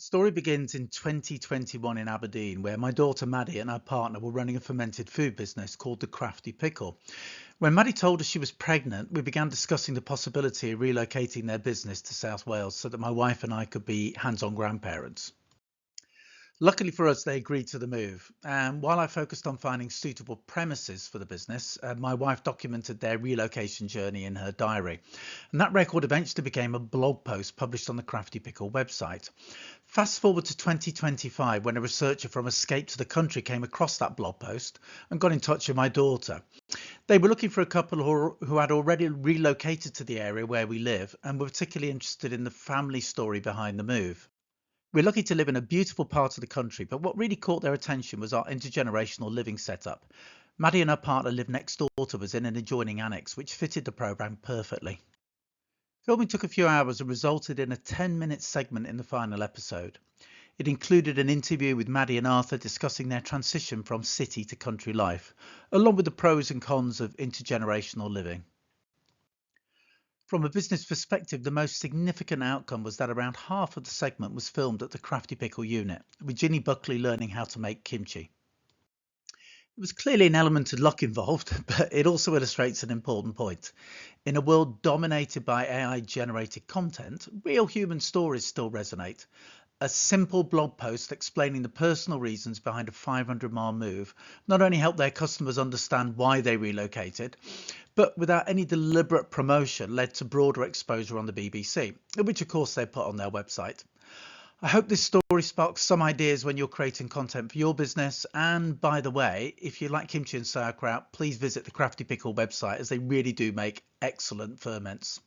Story begins in 2021 in Aberdeen, where my daughter Maddie and our partner were running a fermented food business called the Crafty Pickle. When Maddie told us she was pregnant, we began discussing the possibility of relocating their business to South Wales so that my wife and I could be hands-on grandparents. Luckily for us, they agreed to the move. And while I focused on finding suitable premises for the business, my wife documented their relocation journey in her diary. And that record eventually became a blog post published on the Crafty Pickle website. Fast forward to 2025, when a researcher from Escape to the Country came across that blog post and got in touch with my daughter. They were looking for a couple who had already relocated to the area where we live and were particularly interested in the family story behind the move. We're lucky to live in a beautiful part of the country, but what really caught their attention was our intergenerational living setup. Maddie and her partner lived next door to us in an adjoining annex, which fitted the programme perfectly. Filming took a few hours and resulted in a 10-minute segment in the final episode. It included an interview with Maddie and Arthur discussing their transition from city to country life, along with the pros and cons of intergenerational living. From a business perspective, the most significant outcome was that around half of the segment was filmed at the Crafty Pickle unit, with Ginny Buckley learning how to make kimchi. There was clearly an element of luck involved, but it also illustrates an important point. In a world dominated by AI-generated content, real human stories still resonate. A simple blog post explaining the personal reasons behind a 500-mile move not only helped their customers understand why they relocated, but without any deliberate promotion led to broader exposure on the BBC, which of course they put on their website. I hope this story sparks some ideas when you're creating content for your business. And by the way, if you like kimchi and sauerkraut, please visit the Crafty Pickle website, as they really do make excellent ferments.